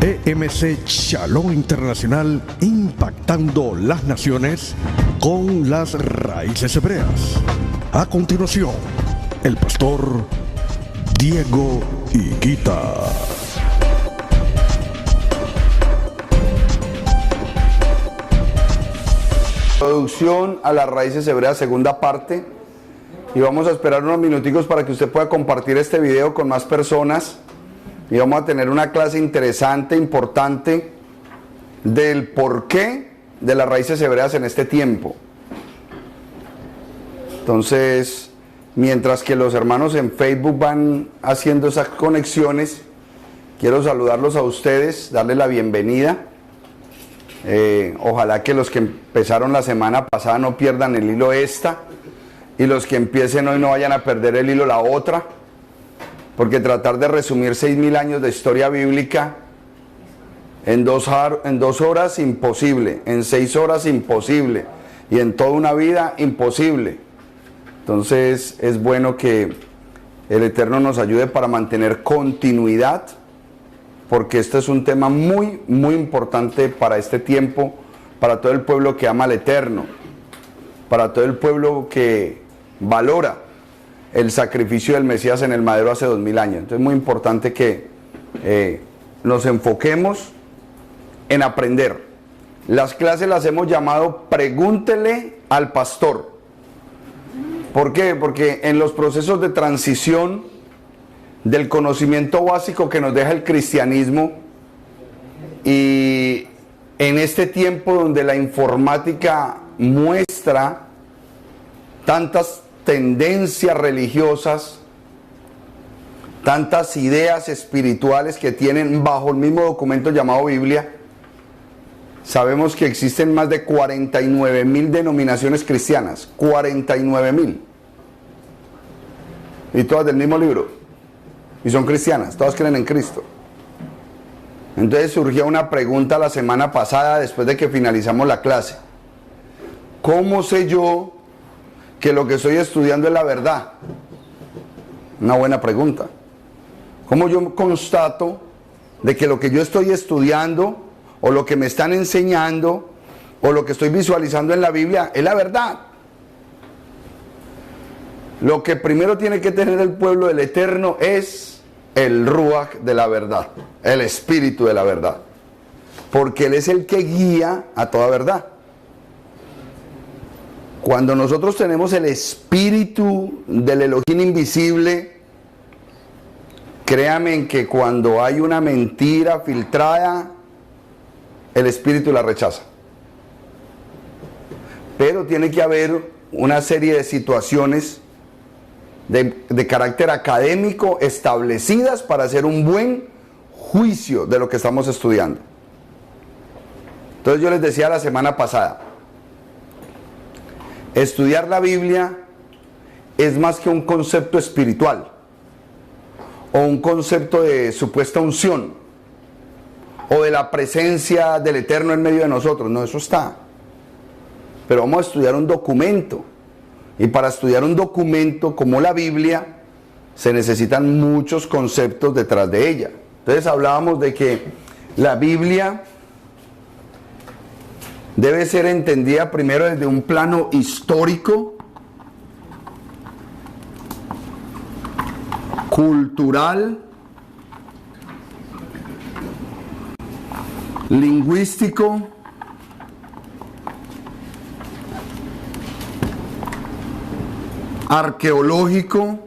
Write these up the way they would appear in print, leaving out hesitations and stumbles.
EMC Shalom Internacional, impactando las naciones con las raíces hebreas. A continuación, el pastor Diego Higuita. Introducción a las raíces hebreas, segunda parte. Y vamos a esperar unos minuticos para que usted pueda compartir este video con más personas. Y vamos a tener una clase interesante, importante, del porqué de las raíces hebreas en este tiempo. Entonces, mientras que los hermanos en Facebook van haciendo esas conexiones, quiero saludarlos a ustedes, darles la bienvenida. Ojalá que los que empezaron la semana pasada no pierdan el hilo esta, y los que empiecen hoy no vayan a perder el hilo la otra. Porque tratar de resumir 6.000 años de historia bíblica en dos horas, imposible. En 6 horas, imposible. Y en toda una vida, imposible. Entonces es bueno que el Eterno nos ayude para mantener continuidad, porque este es un tema muy, muy importante para este tiempo, para todo el pueblo que ama al Eterno, para todo el pueblo que valora el sacrificio del Mesías en el madero hace 2000 años. Entonces es muy importante que nos enfoquemos en aprender. Las clases las hemos llamado Pregúntele al Pastor. ¿Por qué? Porque en los procesos de transición del conocimiento básico que nos deja el cristianismo, y en este tiempo donde la informática muestra tantas tendencias religiosas, tantas ideas espirituales que tienen bajo el mismo documento llamado Biblia, sabemos que existen más de 49.000 denominaciones cristianas, 49.000, y todas del mismo libro, y son cristianas, todas creen en Cristo. Entonces surgió una pregunta la semana pasada, después de que finalizamos la clase: ¿cómo sé yo que lo que estoy estudiando es la verdad? Una buena pregunta. ¿Cómo yo constato de que lo que yo estoy estudiando, o lo que me están enseñando, o lo que estoy visualizando en la Biblia es la verdad? Lo que primero tiene que tener el pueblo del Eterno es el Ruach de la verdad, el Espíritu de la verdad, porque Él es el que guía a toda verdad. Cuando nosotros tenemos el espíritu del Elohim invisible, créame en que cuando hay una mentira filtrada, el espíritu la rechaza. Pero tiene que haber una serie de situaciones de carácter académico establecidas para hacer un buen juicio de lo que estamos estudiando. Entonces yo les decía la semana pasada, estudiar la Biblia es más que un concepto espiritual o un concepto de supuesta unción o de la presencia del Eterno en medio de nosotros. No, eso está. Pero vamos a estudiar un documento, y para estudiar un documento como la Biblia se necesitan muchos conceptos detrás de ella. Entonces hablábamos de que la Biblia debe ser entendida primero desde un plano histórico, cultural, lingüístico, arqueológico,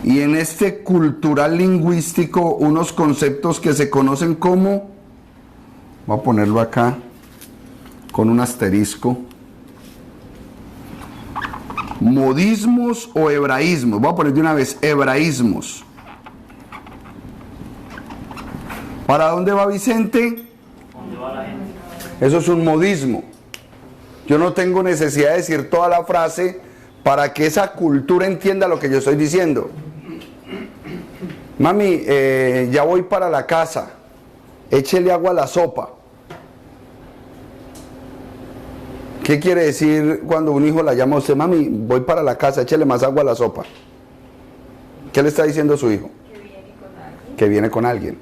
y en este cultural lingüístico unos conceptos que se conocen como, voy a ponerlo acá con un asterisco, modismos o hebraísmos. Voy a poner de una vez hebraísmos. ¿Para dónde va Vicente? ¿Dónde va la gente? Eso es un modismo. Yo no tengo necesidad de decir toda la frase para que esa cultura entienda lo que yo estoy diciendo. Mami, ya voy para la casa, échele agua a la sopa. ¿Qué quiere decir cuando un hijo la llama a usted? Mami, voy para la casa, échele más agua a la sopa. ¿Qué le está diciendo su hijo? Que viene con alguien.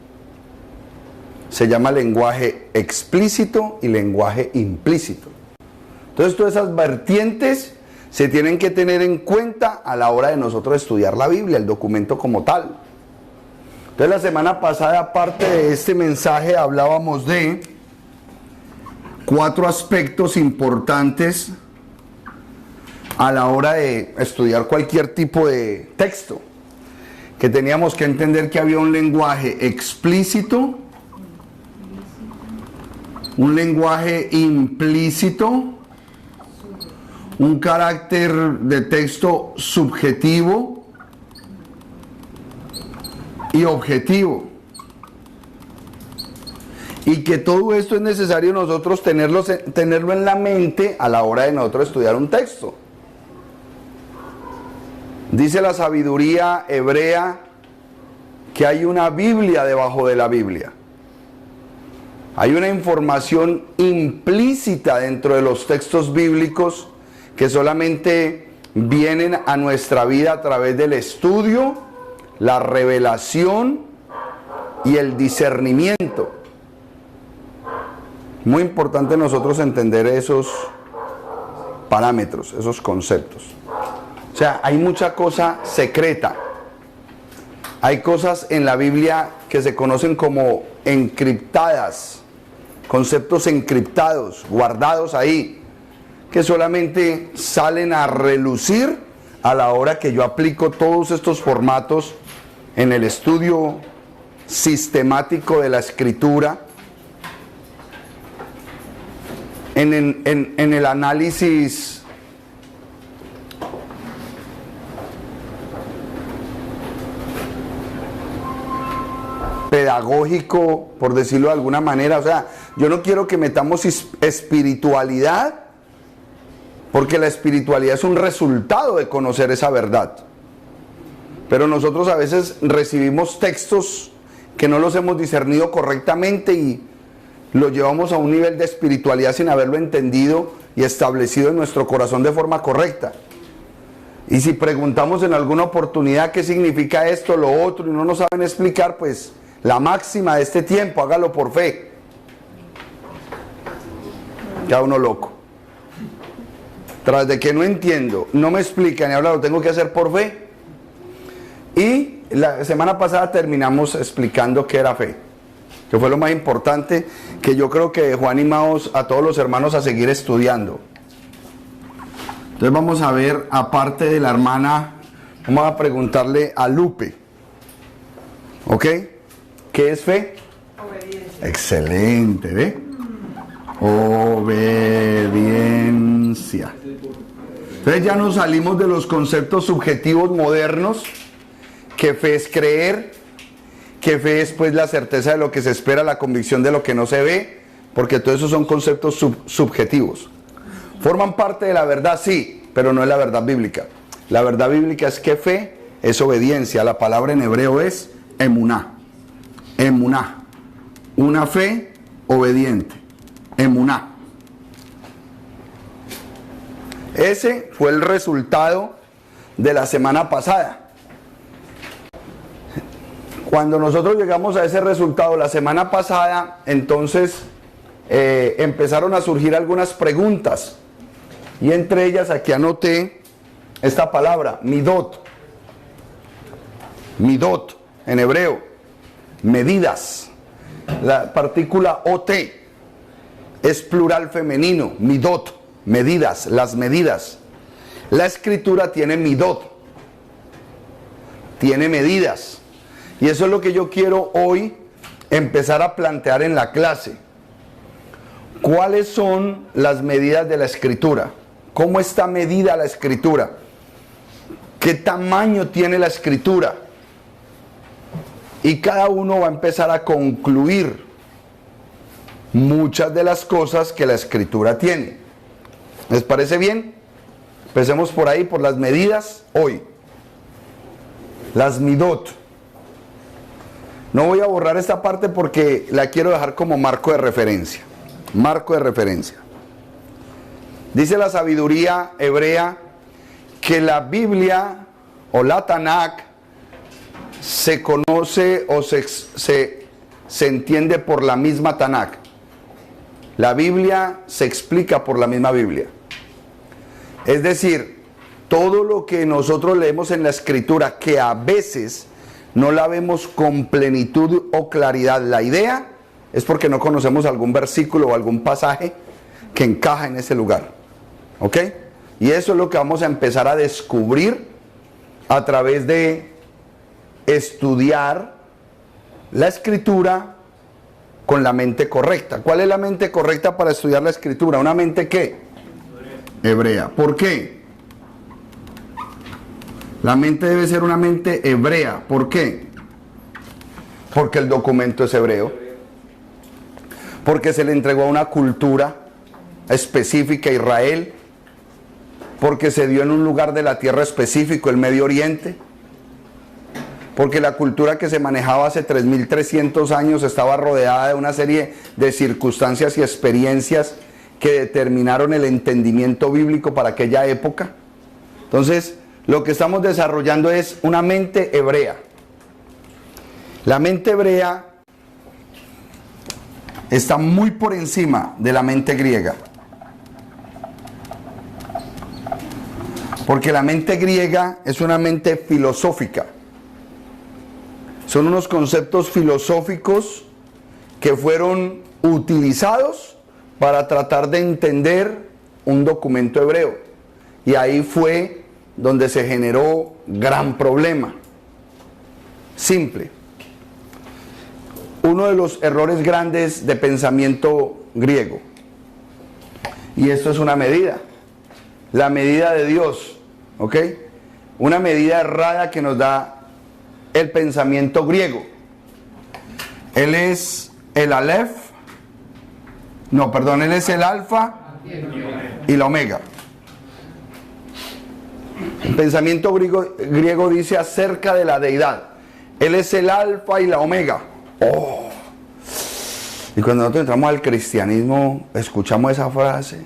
Se llama lenguaje explícito y lenguaje implícito. Entonces todas esas vertientes se tienen que tener en cuenta a la hora de nosotros estudiar la Biblia, el documento como tal. Entonces la semana pasada, aparte de este mensaje, hablábamos de 4 aspectos importantes a la hora de estudiar cualquier tipo de texto. Que teníamos que entender que había un lenguaje explícito, un lenguaje implícito, un carácter de texto subjetivo y objetivo. Y que todo esto es necesario nosotros tenerlo en la mente a la hora de nosotros estudiar un texto. Dice la sabiduría hebrea que hay una Biblia debajo de la Biblia. Hay una información implícita dentro de los textos bíblicos que solamente vienen a nuestra vida a través del estudio, la revelación y el discernimiento. Muy importante nosotros entender esos parámetros, esos conceptos. O sea, hay mucha cosa secreta. Hay cosas en la Biblia que se conocen como encriptadas, conceptos encriptados, guardados ahí, que solamente salen a relucir a la hora que yo aplico todos estos formatos en el estudio sistemático de la Escritura, en el análisis pedagógico, por decirlo de alguna manera. O sea, yo no quiero que metamos espiritualidad, porque la espiritualidad es un resultado de conocer esa verdad. Pero nosotros a veces recibimos textos que no los hemos discernido correctamente y los llevamos a un nivel de espiritualidad sin haberlo entendido y establecido en nuestro corazón de forma correcta. Y si preguntamos en alguna oportunidad qué significa esto, lo otro, y no nos saben explicar, pues la máxima de este tiempo, hágalo por fe. Ya uno loco. Tras de que no entiendo, no me explican y ahora lo tengo que hacer por fe. Y la semana pasada terminamos explicando qué era fe, que fue lo más importante, que yo creo que dejó animados a todos los hermanos a seguir estudiando. Entonces vamos a ver, aparte de la hermana, vamos a preguntarle a Lupe. ¿Ok? ¿Qué es fe? Obediencia. Excelente, ¿ve? Obediencia. Entonces ya nos salimos de los conceptos subjetivos modernos, que fe es creer, que fe es pues la certeza de lo que se espera, la convicción de lo que no se ve, porque todos esos son conceptos subjetivos. ¿Forman parte de la verdad? Sí, pero no es la verdad bíblica. La verdad bíblica es que fe es obediencia. La palabra en hebreo es emuná. Emuná, una fe obediente. Emuná. Ese fue el resultado de la semana pasada. Cuando nosotros llegamos a ese resultado la semana pasada, entonces empezaron a surgir algunas preguntas. Y entre ellas aquí anoté esta palabra, midot. Midot, en hebreo. Medidas. La partícula ot es plural femenino, midot, medidas, las medidas. La escritura tiene midot, tiene medidas. Y eso es lo que yo quiero hoy empezar a plantear en la clase. ¿Cuáles son las medidas de la escritura? ¿Cómo está medida la escritura? ¿Qué tamaño tiene la escritura? Y cada uno va a empezar a concluir muchas de las cosas que la escritura tiene. ¿Les parece bien? Empecemos por ahí, por las medidas hoy. Las midot. No voy a borrar esta parte porque la quiero dejar como marco de referencia. Marco de referencia. Dice la sabiduría hebrea que la Biblia o la Tanakh se conoce o se entiende por la misma Tanakh. La Biblia se explica por la misma Biblia. Es decir, todo lo que nosotros leemos en la Escritura, que a veces no la vemos con plenitud o claridad, la idea es porque no conocemos algún versículo o algún pasaje que encaja en ese lugar. ¿Ok? Y eso es lo que vamos a empezar a descubrir a través de estudiar la Escritura con la mente correcta. ¿Cuál es la mente correcta para estudiar la Escritura? ¿Una mente qué? Hebrea. ¿Por qué? La mente debe ser una mente hebrea. ¿Por qué? Porque el documento es hebreo. Porque se le entregó a una cultura específica a Israel. Porque se dio en un lugar de la tierra específico, el Medio Oriente. Porque la cultura que se manejaba hace 3.300 años estaba rodeada de una serie de circunstancias y experiencias que determinaron el entendimiento bíblico para aquella época. Entonces, lo que estamos desarrollando es una mente hebrea. La mente hebrea está muy por encima de la mente griega. Porque la mente griega es una mente filosófica. Son unos conceptos filosóficos que fueron utilizados para tratar de entender un documento hebreo. Y ahí fue donde se generó gran problema. Simple. Uno de los errores grandes de pensamiento griego. Y esto es una medida. La medida de Dios. ¿Ok? Una medida errada que nos da el pensamiento griego. Él es el Aleph. No, perdón, él es el Alfa y la Omega. El pensamiento griego dice acerca de la deidad: Él es el Alfa y la Omega. Oh. Y cuando nosotros entramos al cristianismo, escuchamos esa frase: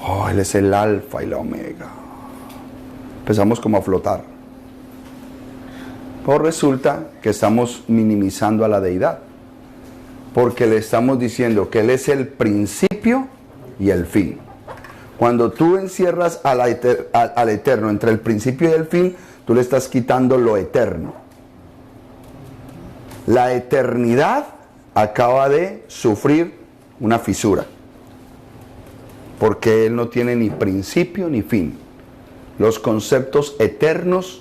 oh, Él es el Alfa y la Omega. Empezamos como a flotar. Pues resulta que estamos minimizando a la deidad, porque le estamos diciendo que Él es el principio y el fin. Cuando tú encierras al eterno entre el principio y el fin, tú le estás quitando lo eterno. La eternidad acaba de sufrir una fisura, porque Él no tiene ni principio ni fin. Los conceptos eternos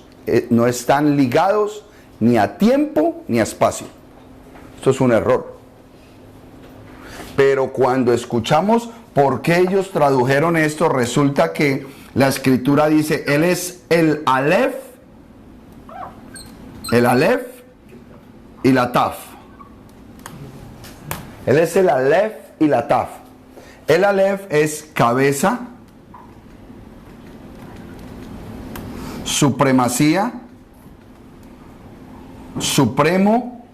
no están ligados ni a tiempo ni a espacio. Esto es un error. Pero cuando escuchamos por qué ellos tradujeron esto, resulta que la Escritura dice: Él es el Aleph y la Taf. Él es el Aleph y la Taf. El Aleph es cabeza, supremacía, supremo,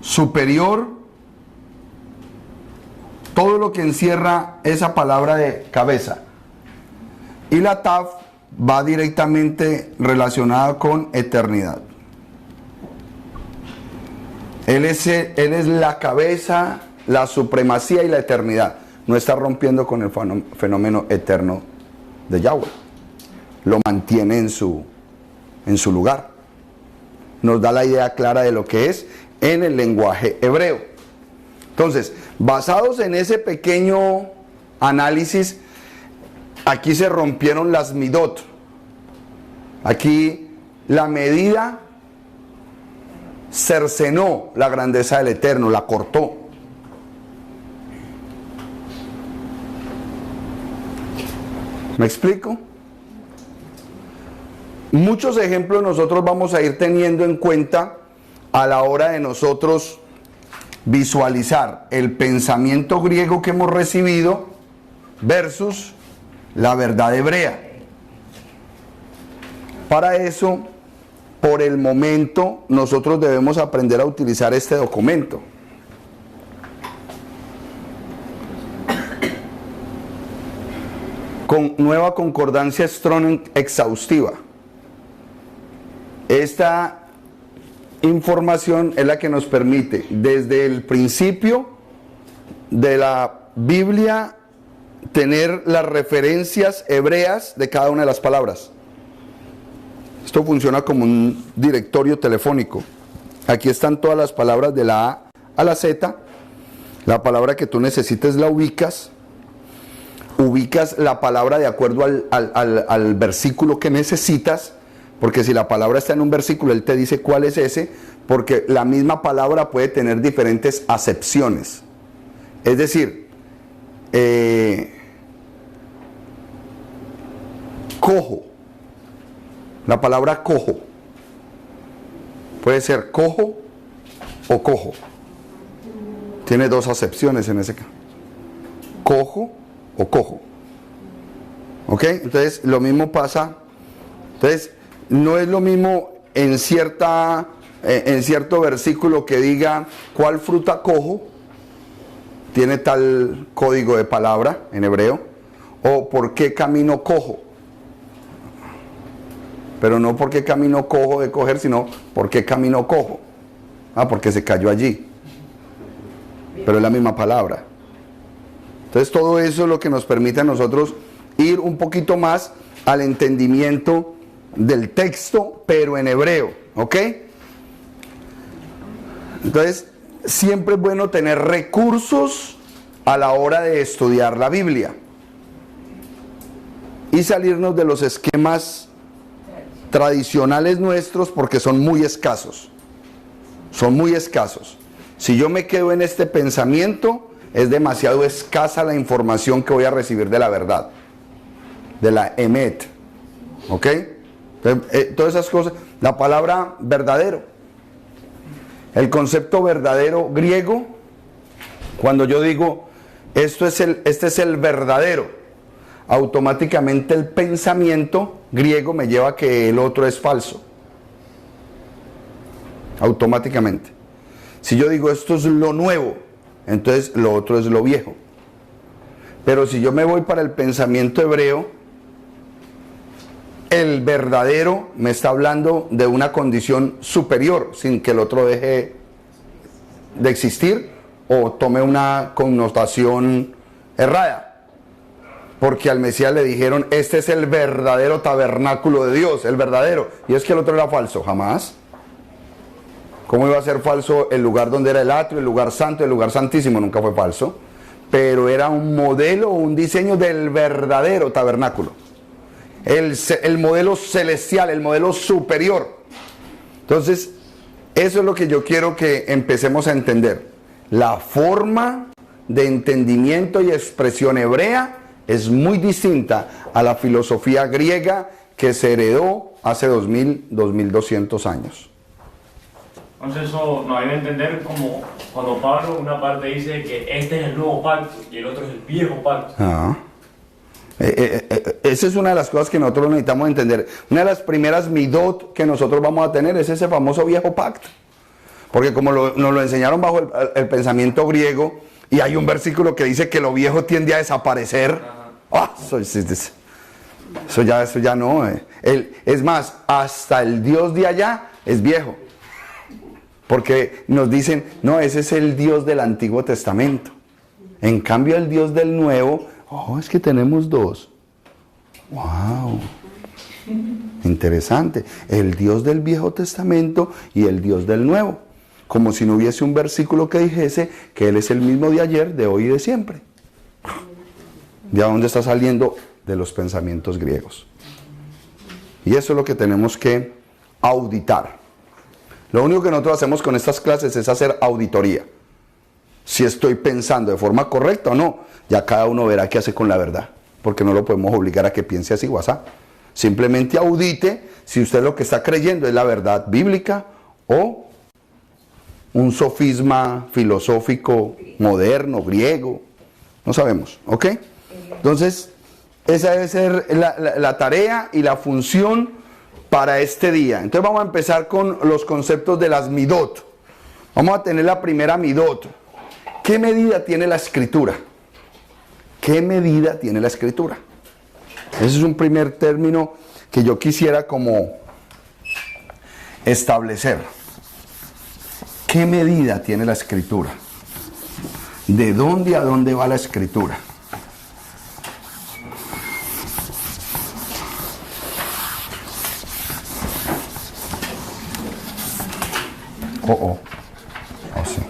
superior, todo lo que encierra esa palabra de cabeza. Y la Taf va directamente relacionada con eternidad. Él es la cabeza, la supremacía y la eternidad. No está rompiendo con el fenómeno eterno de Yahweh. Lo mantiene en su lugar. Nos da la idea clara de lo que es en el lenguaje hebreo. Entonces, basados en ese pequeño análisis, aquí se rompieron las midot. Aquí la medida cercenó la grandeza del Eterno, la cortó. ¿Me explico? Muchos ejemplos nosotros vamos a ir teniendo en cuenta a la hora de nosotros visualizar el pensamiento griego que hemos recibido versus la verdad hebrea. Para eso, por el momento, nosotros debemos aprender a utilizar este documento. Con nueva concordancia Strong exhaustiva. esta información es la que nos permite, desde el principio de la Biblia, tener las referencias hebreas de cada una de las palabras. Esto funciona como un directorio telefónico. Aquí están todas las palabras de la A a la Z. La palabra que tú necesites la ubicas. Ubicas la palabra de acuerdo al versículo que necesitas, porque si la palabra está en un versículo, él te dice cuál es ese, porque la misma palabra puede tener diferentes acepciones. Es decir, cojo, la palabra cojo, puede ser cojo o cojo. Tiene dos acepciones en ese caso. Cojo o cojo. ¿Ok? Entonces, lo mismo pasa. Entonces, no es lo mismo en cierto versículo que diga cuál fruta cojo, tiene tal código de palabra en hebreo, o por qué camino cojo. Pero no por qué camino cojo de coger, sino por qué camino cojo. Porque se cayó allí. Pero es la misma palabra. Entonces todo eso es lo que nos permite a nosotros ir un poquito más al entendimiento del texto, pero en hebreo, ¿ok? Entonces, siempre es bueno tener recursos a la hora de estudiar la Biblia y salirnos de los esquemas tradicionales nuestros, porque son muy escasos. Son muy escasos. Si yo me quedo en este pensamiento, es demasiado escasa la información que voy a recibir de la verdad, de la emet, ¿ok? Entonces, todas esas cosas. La palabra verdadero, el concepto verdadero griego, cuando yo digo este es el verdadero, automáticamente el pensamiento griego me lleva a que el otro es falso, automáticamente. Si yo digo esto es lo nuevo, entonces lo otro es lo viejo. Pero si yo me voy para el pensamiento hebreo, el verdadero me está hablando de una condición superior, sin que el otro deje de existir o tome una connotación errada. Porque al Mesías le dijeron, este es el verdadero tabernáculo de Dios, el verdadero. Y es que el otro era falso, jamás. ¿Cómo iba a ser falso el lugar donde era el atrio, el lugar santo, el lugar santísimo? Nunca fue falso. Pero era un modelo, un diseño del verdadero tabernáculo. El modelo celestial, el modelo superior. Entonces, eso es lo que yo quiero que empecemos a entender. La forma de entendimiento y expresión hebrea es muy distinta a la filosofía griega que se heredó hace 2200 años. Entonces eso nos debe entender como cuando Pablo una parte dice que este es el nuevo pacto y el otro es el viejo pacto. Esa es una de las cosas que nosotros necesitamos entender. Una de las primeras midot que nosotros vamos a tener es ese famoso viejo pacto. Porque como nos lo enseñaron bajo el pensamiento griego, y hay un versículo que dice que lo viejo tiende a desaparecer. Eso ya no. Es más, hasta el Dios de allá es viejo. Porque nos dicen, no, ese es el Dios del Antiguo Testamento. En cambio, el Dios del Nuevo, es que tenemos dos. ¡Wow! Interesante. El Dios del Viejo Testamento y el Dios del Nuevo. Como si no hubiese un versículo que dijese que Él es el mismo de ayer, de hoy y de siempre. ¿De dónde está saliendo? De los pensamientos griegos. Y eso es lo que tenemos que auditar. Lo único que nosotros hacemos con estas clases es hacer auditoría. Si estoy pensando de forma correcta o no, ya cada uno verá qué hace con la verdad. Porque no lo podemos obligar a que piense así o así. Simplemente audite si usted lo que está creyendo es la verdad bíblica o un sofisma filosófico moderno, griego. No sabemos, ¿ok? Entonces, esa debe ser la tarea y la función para este día. Entonces vamos a empezar con los conceptos de las midot. Vamos a tener la primera midot. ¿Qué medida tiene la escritura? ¿Qué medida tiene la escritura? Ese es un primer término que yo quisiera como establecer qué medida tiene la escritura, de dónde a dónde va la escritura. Así.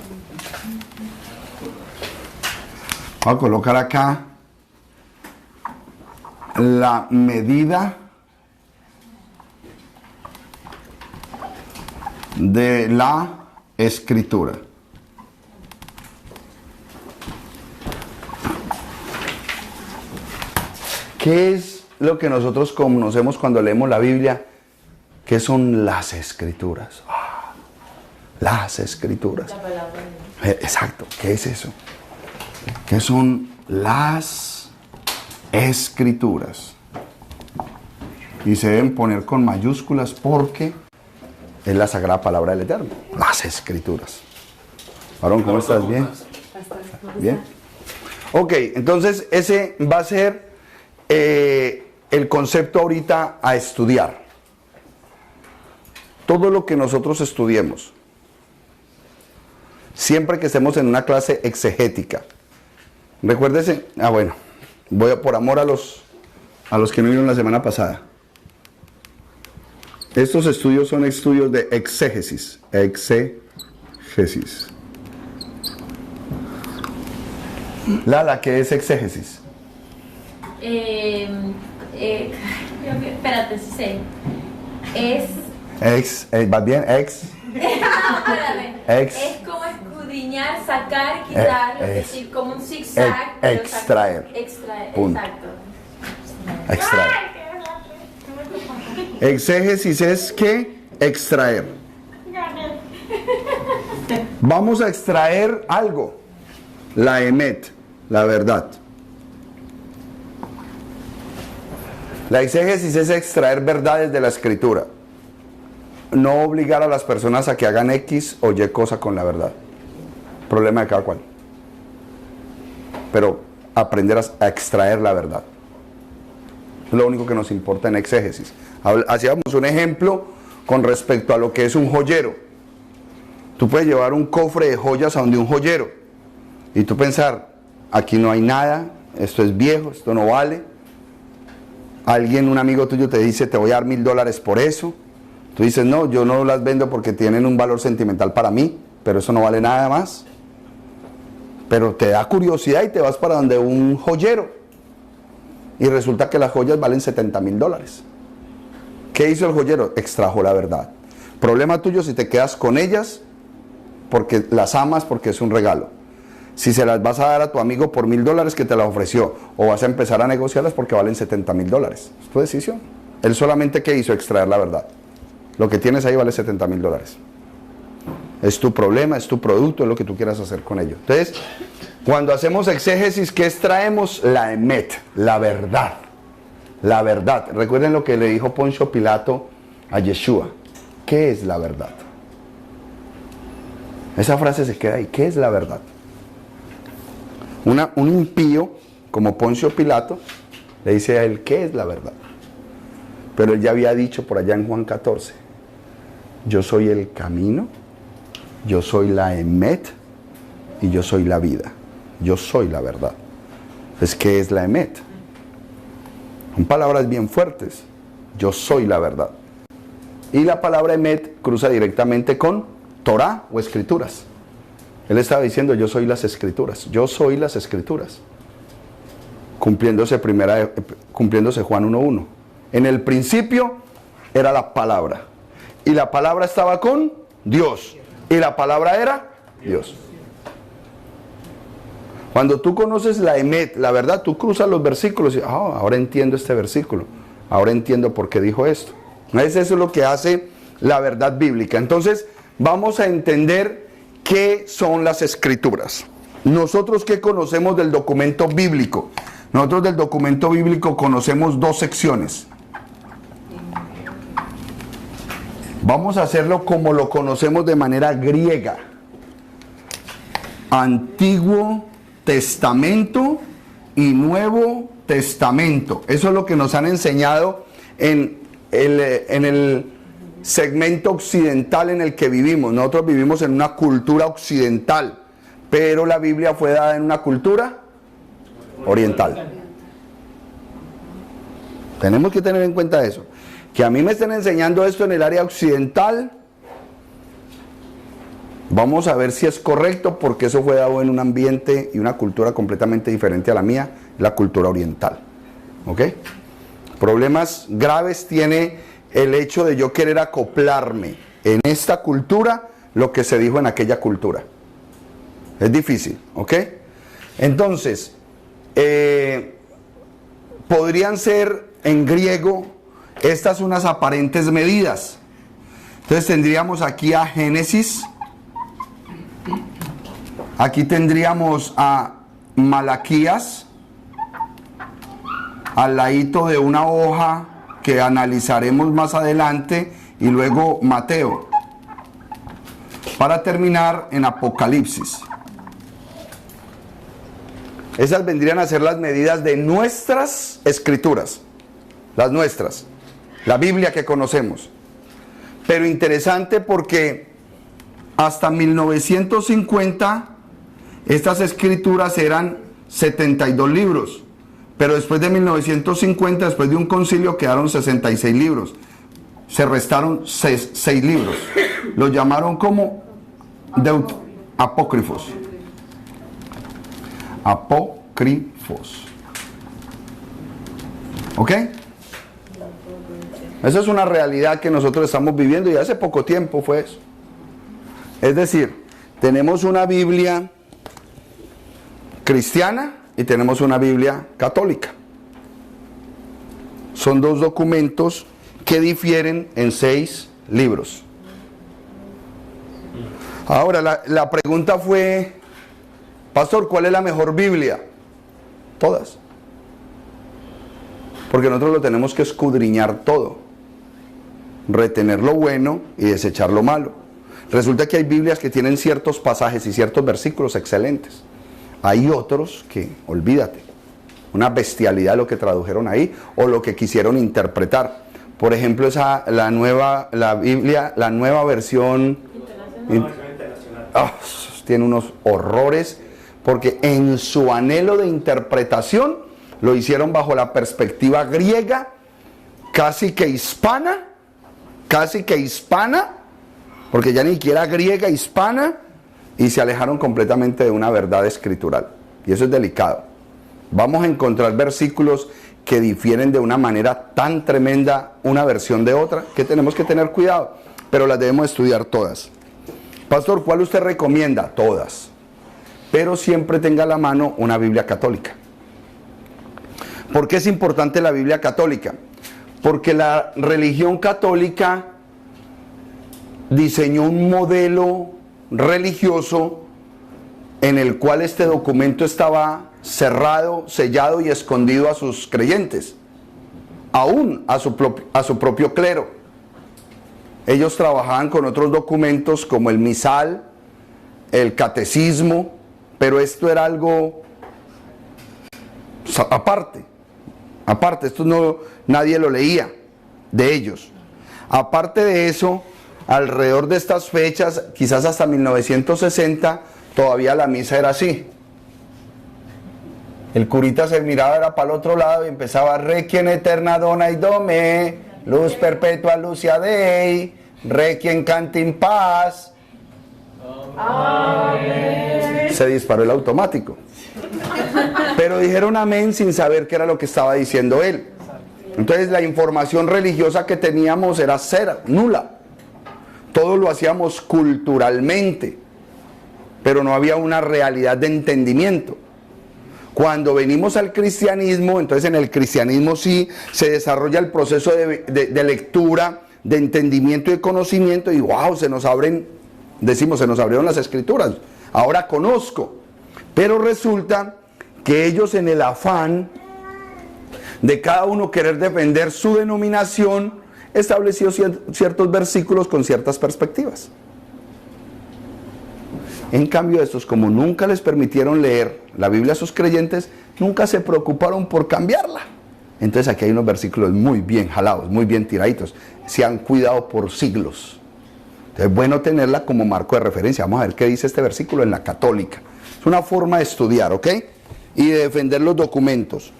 Voy a colocar acá la medida de la escritura. ¿Qué es lo que nosotros conocemos cuando leemos la Biblia? ¿Qué son las escrituras? Las escrituras. La palabra de Dios. Exacto, ¿qué es eso? ¿Qué son las escrituras? Y se deben poner con mayúsculas porque es la sagrada palabra del Eterno. Las escrituras. Aarón, ¿cómo estás? ¿Bien? ¿Bien? Ok, entonces ese va a ser el concepto ahorita a estudiar. Todo lo que nosotros estudiemos, siempre que estemos en una clase exegética, recuérdese, voy a, por amor a los que no vieron la semana pasada. Estos estudios son estudios de exégesis. Exégesis. Lala, ¿qué es exégesis? Espérate, sí sé. ¿vas bien? Espérame. Ex. Es como escudriñar, sacar, quitar, es decir, como un zigzag. Extraer. Extraer, Punto. exacto. Extraer. Exégesis es que extraer. Vamos a extraer algo. La emet, la verdad. La exégesis es extraer verdades de la escritura. No obligar a las personas a que hagan X o Y cosa con la verdad. Problema de cada cual. Pero aprender a extraer la verdad. Es lo único que nos importa en exégesis. Hacíamos un ejemplo con respecto a lo que es un joyero. Tú puedes llevar un cofre de joyas a donde un joyero y tú pensar, aquí no hay nada, esto es viejo, esto no vale. Alguien, un amigo tuyo te dice, te voy a dar $1000 por eso. Tú dices, no, yo no las vendo porque tienen un valor sentimental para mí, pero eso no vale nada más. Pero te da curiosidad y te vas para donde un joyero. Y resulta que las joyas valen $70,000. ¿Qué hizo el joyero? Extrajo la verdad. Problema tuyo si te quedas con ellas porque las amas, porque es un regalo. Si se las vas a dar a tu amigo por $1000 que te las ofreció, o vas a empezar a negociarlas porque valen $70,000. Es tu decisión. Él solamente, ¿qué hizo? Extraer la verdad. Lo que tienes ahí vale $70,000. Es tu problema, es tu producto, es lo que tú quieras hacer con ello. Entonces, cuando hacemos exégesis, ¿qué extraemos? La emet, la verdad. La verdad. Recuerden lo que le dijo Poncio Pilato a Yeshua. ¿Qué es la verdad? Esa frase se queda ahí. ¿Qué es la verdad? Un impío, como Poncio Pilato, le dice a él, ¿qué es la verdad? Pero él ya había dicho por allá en Juan 14, yo soy el camino, yo soy la emet y yo soy la vida. Yo soy la verdad. Entonces, ¿qué es la emet? Son palabras bien fuertes. Yo soy la verdad. Y la palabra emet cruza directamente con Torah o escrituras. Él estaba diciendo, yo soy las escrituras. Yo soy las escrituras. Cumpliéndose Juan 1:1. En el principio era la palabra. Y la palabra estaba con Dios. Y la palabra era Dios. Cuando tú conoces la emet, la verdad, tú cruzas los versículos y ahora entiendo este versículo. Ahora entiendo por qué dijo esto. Eso es lo que hace la verdad bíblica. Entonces, vamos a entender qué son las escrituras. Nosotros, ¿qué conocemos del documento bíblico? Nosotros del documento bíblico conocemos dos secciones. Vamos a hacerlo como lo conocemos de manera griega. Antiguo Testamento y Nuevo Testamento. Eso es lo que nos han enseñado en el segmento occidental en el que vivimos. Nosotros vivimos en una cultura occidental, pero la Biblia fue dada en una cultura oriental. Tenemos que tener en cuenta eso. Que a mí me estén enseñando esto en el área occidental, vamos a ver si es correcto, porque eso fue dado en un ambiente y una cultura completamente diferente a la mía, la cultura oriental. ¿Ok? Problemas graves tiene el hecho de yo querer acoplarme en esta cultura lo que se dijo en aquella cultura. Es difícil, ¿ok? Entonces, podrían ser en griego estas unas aparentes medidas. Entonces tendríamos aquí a Génesis, aquí tendríamos a Malaquías, al ladito de una hoja que analizaremos más adelante, y luego Mateo, para terminar en Apocalipsis. Esas vendrían a ser las medidas de nuestras escrituras, las nuestras, la Biblia que conocemos. Pero interesante porque hasta 1950 estas escrituras eran 72 libros, pero después de 1950, después de un concilio, quedaron 66 libros. Se restaron 6 libros. Los llamaron como apócrifos. Apócrifos. ¿Ok? Esa es una realidad que nosotros estamos viviendo, y hace poco tiempo fue eso. Es decir, tenemos una Biblia cristiana y tenemos una Biblia católica. Son dos documentos que difieren en 6 libros. Ahora, la pregunta fue: pastor, ¿cuál es la mejor Biblia? Todas. Porque nosotros lo tenemos que escudriñar todo, retener lo bueno y desechar lo malo. Resulta que hay Biblias que tienen ciertos pasajes y ciertos versículos excelentes. Hay otros que, olvídate, una bestialidad lo que tradujeron ahí o lo que quisieron interpretar. Por ejemplo, la nueva versión internacional. Tiene unos horrores, porque en su anhelo de interpretación lo hicieron bajo la perspectiva griega, casi que hispana, porque ya ni siquiera griega, hispana, y se alejaron completamente de una verdad escritural. Y eso es delicado. Vamos a encontrar versículos que difieren de una manera tan tremenda una versión de otra, que tenemos que tener cuidado, pero las debemos estudiar todas. Pastor, ¿cuál usted recomienda? Todas. Pero siempre tenga a la mano una Biblia católica. ¿Por qué es importante la Biblia católica? Porque la religión católica diseñó un modelo religioso en el cual este documento estaba cerrado, sellado y escondido a sus creyentes, aún a su propio clero. Ellos trabajaban con otros documentos como el misal, el catecismo, pero esto era algo aparte, esto nadie lo leía de ellos. Aparte de eso, alrededor de estas fechas, quizás hasta 1960, todavía la misa era así. El curita se miraba, era para el otro lado, y empezaba: Requiem eterna dona y dome, luz perpetua lucia dei, Requiem canti in paz. Amén. Se disparó el automático. Pero dijeron amén sin saber qué era lo que estaba diciendo él. Entonces la información religiosa que teníamos era cero, nula. Todo lo hacíamos culturalmente, pero no había una realidad de entendimiento. Cuando venimos al cristianismo, entonces en el cristianismo sí se desarrolla el proceso de lectura, de entendimiento y de conocimiento, y wow, se nos abrieron las escrituras. Ahora conozco. Pero resulta que ellos, en el afán de cada uno querer defender su denominación, estableció ciertos versículos con ciertas perspectivas. En cambio, estos, como nunca les permitieron leer la Biblia a sus creyentes, nunca se preocuparon por cambiarla. Entonces aquí hay unos versículos muy bien jalados, muy bien tiraditos. Se han cuidado por siglos. Entonces es bueno tenerla como marco de referencia. Vamos a ver qué dice este versículo en la católica. Es una forma de estudiar, ¿ok? Y de defender los documentos.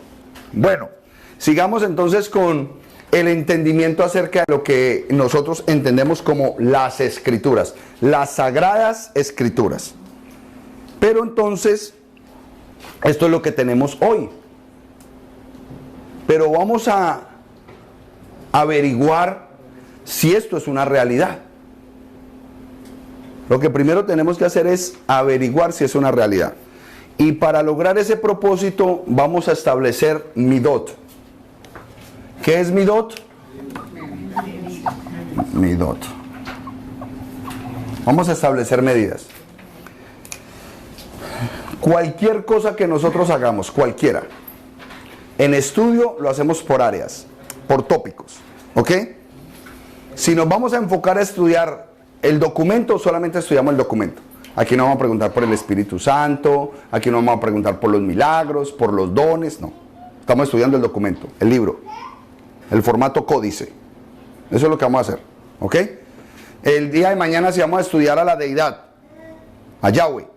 Bueno, sigamos entonces con el entendimiento acerca de lo que nosotros entendemos como las escrituras, las sagradas escrituras. Pero entonces, esto es lo que tenemos hoy. Pero vamos a averiguar si esto es una realidad. Lo que primero tenemos que hacer es averiguar si es una realidad. Y para lograr ese propósito vamos a establecer midot. ¿Qué es midot? Midot. Vamos a establecer medidas. Cualquier cosa que nosotros hagamos, cualquiera, en estudio lo hacemos por áreas, por tópicos, ¿ok? Si nos vamos a enfocar a estudiar el documento, solamente estudiamos el documento. Aquí no vamos a preguntar por el Espíritu Santo, aquí no vamos a preguntar por los milagros, por los dones, no. Estamos estudiando el documento, el libro, el formato códice. Eso es lo que vamos a hacer, ¿ok? El día de mañana, si vamos a estudiar a la deidad, a Yahweh,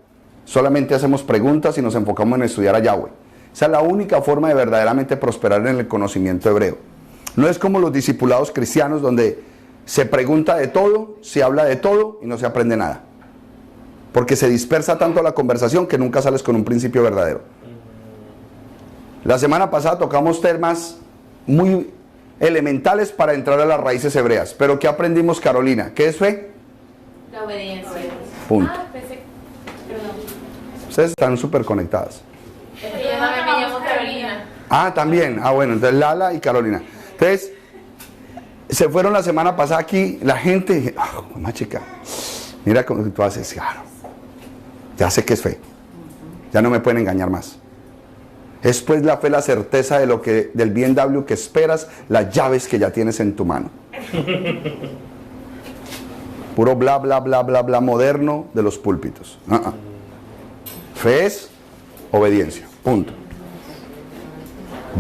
solamente hacemos preguntas y nos enfocamos en estudiar a Yahweh. Esa es la única forma de verdaderamente prosperar en el conocimiento hebreo. No es como los discipulados cristianos donde se pregunta de todo, se habla de todo y no se aprende nada. Porque se dispersa tanto la conversación que nunca sales con un principio verdadero. La semana pasada tocamos temas muy elementales para entrar a las raíces hebreas. Pero ¿qué aprendimos, Carolina? ¿Qué es fe? La obediencia. Punto. Perdón. Ustedes están súper conectadas. Yo también me llamo Carolina. Ah, también. Ah, bueno, entonces Lala y Carolina. Entonces, se fueron la semana pasada aquí, la gente, mamá chica, mira cómo tú haces, claro, ya sé que es fe, ya no me pueden engañar más. Es pues la fe, la certeza de lo que, del bien W que esperas, las llaves que ya tienes en tu mano. Puro bla, bla, bla, bla, bla moderno de los púlpitos. Fe es obediencia, punto.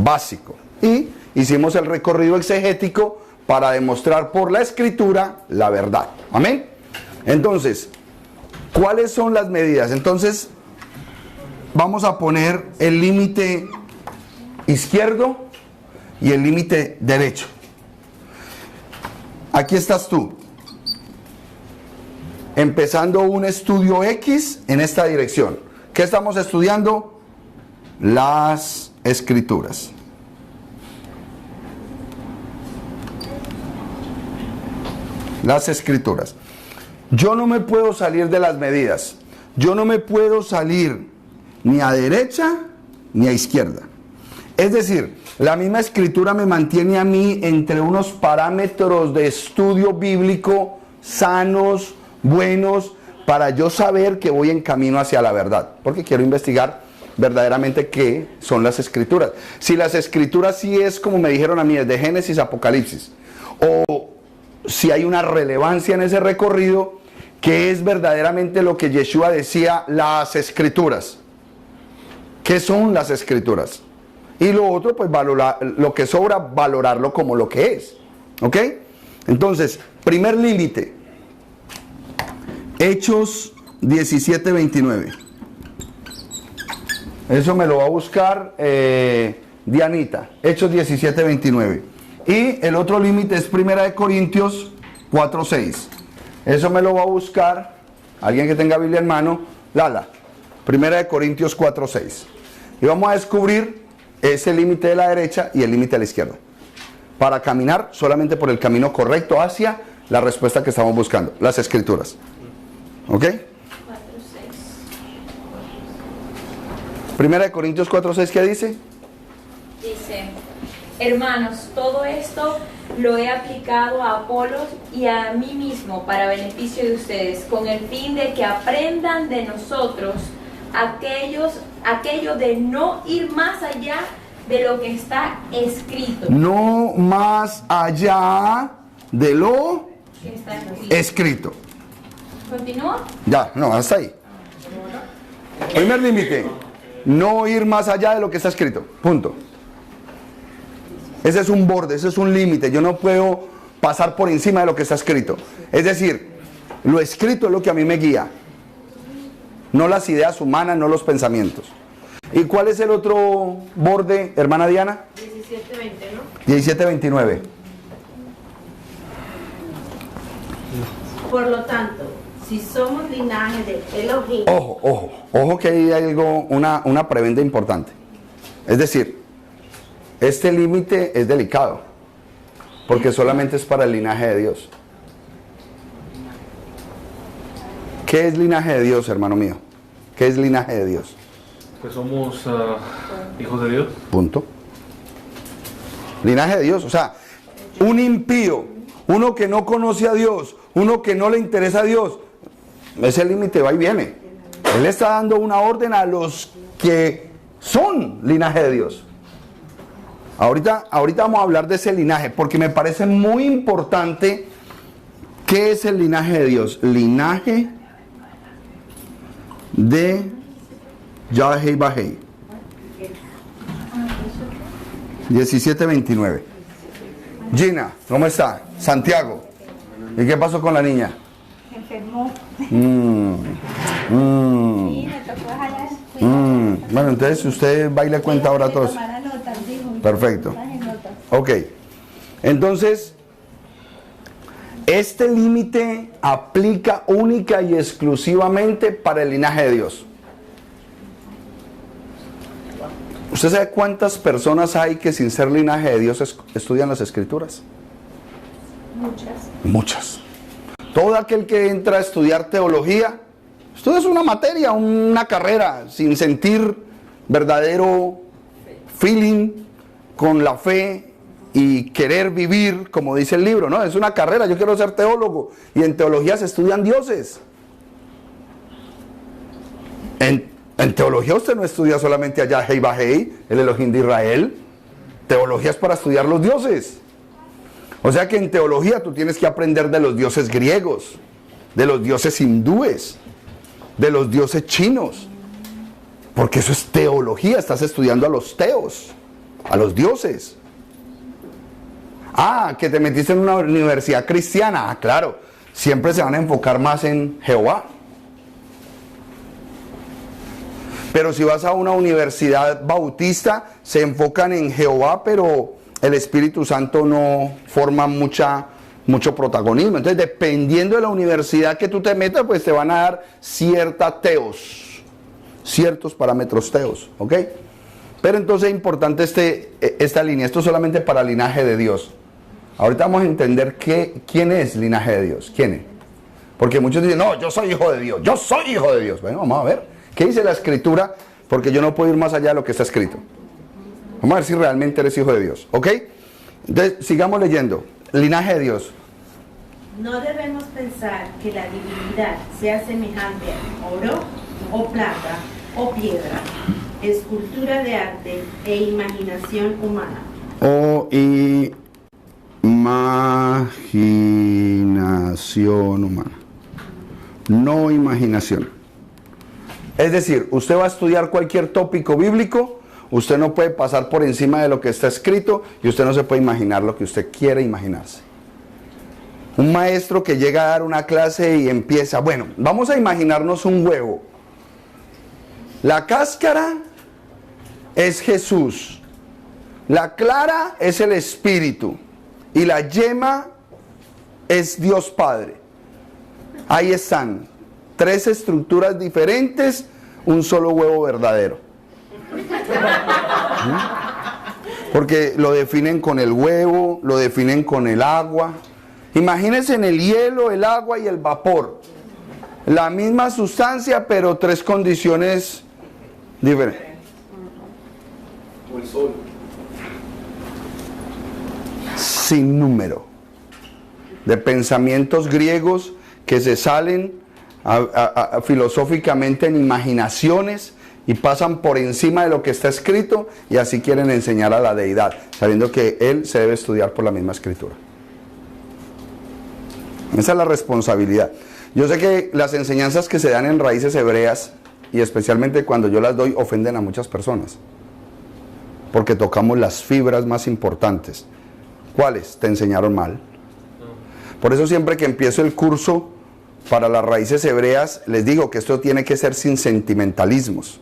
Básico. Y hicimos el recorrido exegético para demostrar por la escritura la verdad. Amén. Entonces, ¿cuáles son las medidas? Entonces, vamos a poner el límite izquierdo y el límite derecho. Aquí estás tú, empezando un estudio X en esta dirección. ¿Qué estamos estudiando? Las escrituras. Las escrituras. Yo no me puedo salir de las medidas. Yo no me puedo salir ni a derecha ni a izquierda. Es decir, la misma escritura me mantiene a mí entre unos parámetros de estudio bíblico sanos, buenos, para yo saber que voy en camino hacia la verdad. Porque quiero investigar verdaderamente qué son las escrituras. Si las escrituras sí es como me dijeron a mí, es de Génesis a Apocalipsis, o si hay una relevancia en ese recorrido, que es verdaderamente lo que Yeshua decía, las escrituras. ¿Qué son las escrituras? Y lo otro, pues valorar, lo que sobra, valorarlo como lo que es. ¿Ok? Entonces, primer límite. Hechos 17:29. Eso me lo va a buscar Dianita. Hechos 17:29. Y el otro límite es 1 Corintios 4:6. Eso me lo va a buscar alguien que tenga Biblia en mano. Lala. 1 Corintios 4:6. Y vamos a descubrir ese límite de la derecha y el límite de la izquierda. Para caminar solamente por el camino correcto hacia la respuesta que estamos buscando. Las escrituras. ¿Ok? 4:6. 1 Corintios 4:6, ¿qué dice? Dice: hermanos, todo esto lo he aplicado a Apolos y a mí mismo para beneficio de ustedes, con el fin de que aprendan de nosotros aquello de no ir más allá de lo que está escrito. No más allá de lo Que está escrito. escrito. ¿Continúa? Ya, no, hasta ahí. Primer límite. No ir más allá de lo que está escrito. Punto. Ese es un borde, ese es un límite. Yo no puedo pasar por encima de lo que está escrito. Es decir, lo escrito es lo que a mí me guía. No las ideas humanas, no los pensamientos. ¿Y cuál es el otro borde, hermana Diana? 17:20, ¿no? 17:29. Por lo tanto, si somos linaje de Elohim. Ojo que hay algo, una prebenda importante. Es decir, este límite es delicado, porque solamente es para el linaje de Dios. ¿Qué es linaje de Dios, hermano mío? ¿Qué es linaje de Dios? Que somos hijos de Dios. Punto. Linaje de Dios, o sea, un impío, uno que no conoce a Dios, uno que no le interesa a Dios, ese límite va y viene. Él está dando una orden a los que son linaje de Dios. Ahorita vamos a hablar de ese linaje, porque me parece muy importante. ¿Qué es el linaje de Dios? Linaje de Yahweh Bahei. 17:29. Gina, ¿cómo está? Santiago. ¿Y qué pasó con la niña? Se enfermó. Bueno, entonces usted va y le cuenta ahora a todos. Perfecto. Ok. Entonces, este límite aplica única y exclusivamente para el linaje de Dios. ¿Usted sabe cuántas personas hay que sin ser linaje de Dios estudian las Escrituras? Muchas. Todo aquel que entra a estudiar teología, estudia una materia, una carrera, sin sentir verdadero feeling con la fe y querer vivir, como dice el libro, ¿no? Es una carrera, yo quiero ser teólogo, y en teología se estudian dioses. En teología usted no estudia solamente a Yahweh Bahei, el Elohim de Israel. Teología es para estudiar los dioses. O sea que en teología tú tienes que aprender de los dioses griegos, de los dioses hindúes, de los dioses chinos. Porque eso es teología, estás estudiando a los teos, a los dioses. Ah, que te metiste en una universidad cristiana. Ah, claro, siempre se van a enfocar más en Jehová. Pero si vas a una universidad bautista, se enfocan en Jehová, pero el Espíritu Santo no forma mucho protagonismo. Entonces, dependiendo de la universidad que tú te metas, pues te van a dar ciertos parámetros teos, ¿ok? Pero entonces es importante esta línea. Esto es solamente para el linaje de Dios. Ahorita vamos a entender quién es linaje de Dios. ¿Quién es? Porque muchos dicen, no, yo soy hijo de Dios. Yo soy hijo de Dios. Bueno, vamos a ver. ¿Qué dice la Escritura? Porque yo no puedo ir más allá de lo que está escrito. Vamos a ver si realmente eres hijo de Dios. ¿Ok? Entonces, sigamos leyendo. Linaje de Dios. No debemos pensar que la divinidad sea semejante a oro, o plata, o piedra, escultura de arte e imaginación humana. O imaginación humana. No imaginación. Es decir, usted va a estudiar cualquier tópico bíblico, usted no puede pasar por encima de lo que está escrito y usted no se puede imaginar lo que usted quiere imaginarse. Un maestro que llega a dar una clase y empieza, bueno, vamos a imaginarnos un huevo. La cáscara es Jesús, la clara es el Espíritu y la yema es Dios Padre. Ahí están. 3 estructuras diferentes, un solo huevo verdadero. Porque lo definen con el huevo, lo definen con el agua. Imagínense en el hielo, el agua y el vapor. La misma sustancia, pero 3 condiciones diferentes. O el sol. Sin número de pensamientos griegos que se salen filosóficamente en imaginaciones y pasan por encima de lo que está escrito y así quieren enseñar a la deidad, sabiendo que él se debe estudiar por la misma escritura. Esa es la responsabilidad. Yo sé que las enseñanzas que se dan en raíces hebreas, y especialmente cuando yo las doy, ofenden a muchas personas. porque tocamos las fibras más importantes. ¿Cuáles? Te enseñaron mal. Por eso siempre que empiezo el curso para las raíces hebreas, les digo que esto tiene que ser sin sentimentalismos.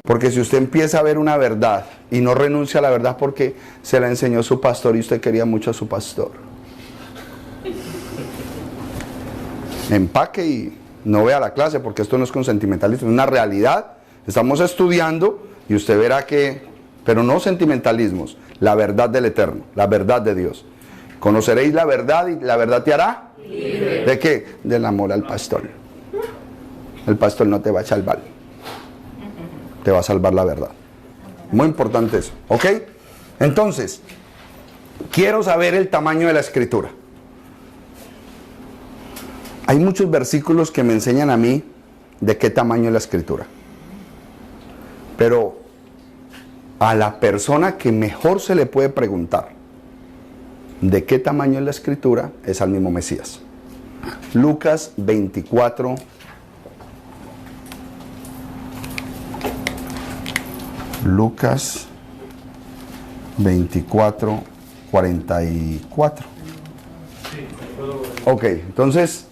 Porque si usted empieza a ver una verdad y no renuncia a la verdad porque se la enseñó su pastor y usted quería mucho a su pastor, empaque y no vea la clase, porque esto no es con sentimentalismo, es una realidad. Estamos estudiando y usted verá que, pero no sentimentalismos, la verdad del Eterno, la verdad de Dios. Conoceréis la verdad y la verdad te hará libre. ¿De qué? Del amor al pastor. El pastor no te va a salvar, te va a salvar la verdad. Muy importante eso, ¿ok? Entonces, quiero saber el tamaño de la escritura. Hay muchos versículos que me enseñan a mí de qué tamaño es la escritura. Pero a la persona que mejor se le puede preguntar de qué tamaño es la escritura es al mismo Mesías. Lucas 24. Lucas 24, 44. Ok, entonces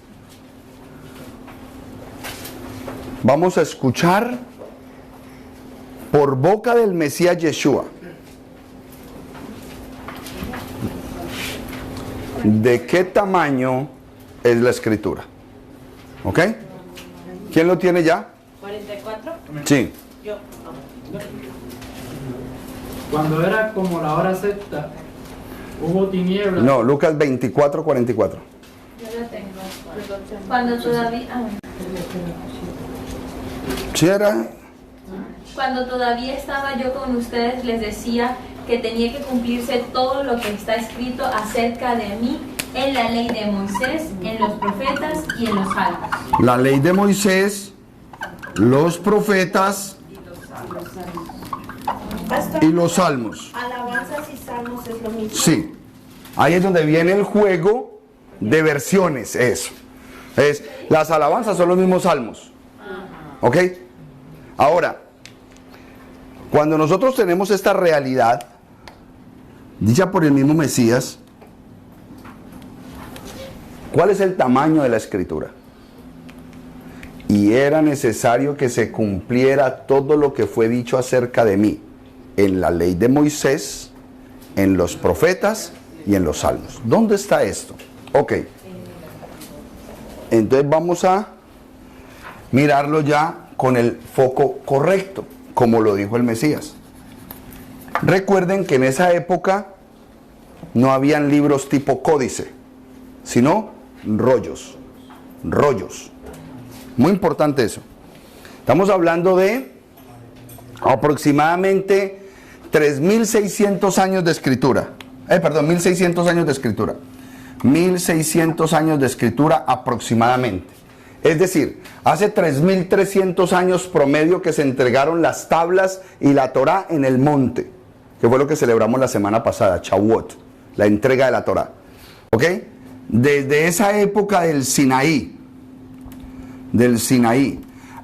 vamos a escuchar por boca del Mesías Yeshua de qué tamaño es la escritura. ¿Ok? ¿Quién lo tiene ya? 44. Sí. Yo. Cuando era como la hora sexta, hubo tinieblas. No, Lucas 24, 44. Yo lo tengo. Cuando todavía... ¿Sí era? Cuando todavía estaba yo con ustedes, les decía que tenía que cumplirse todo lo que está escrito acerca de mí en la ley de Moisés, en los profetas y en los salmos. La ley de Moisés, los profetas y los salmos. Alabanzas y salmos es lo mismo. Sí. Ahí es donde viene el juego de versiones, eso. Las alabanzas son los mismos salmos. ¿Ok? Ahora, cuando nosotros tenemos esta realidad, dicha por el mismo Mesías, ¿cuál es el tamaño de la escritura? Y era necesario que se cumpliera todo lo que fue dicho acerca de mí, en la ley de Moisés, en los profetas y en los salmos. ¿Dónde está esto? Ok. Entonces vamos a mirarlo ya con el foco correcto, como lo dijo el Mesías. Recuerden que en esa época no habían libros tipo códice, sino rollos. Muy importante eso. Estamos hablando de aproximadamente 3.600 años de escritura. 1.600 años de escritura. 1.600 años de escritura aproximadamente. Es decir, hace 3.300 años promedio que se entregaron las tablas y la Torá en el monte, que fue lo que celebramos la semana pasada, Shavuot, la entrega de la Torá. ¿Ok? Desde esa época del Sinaí,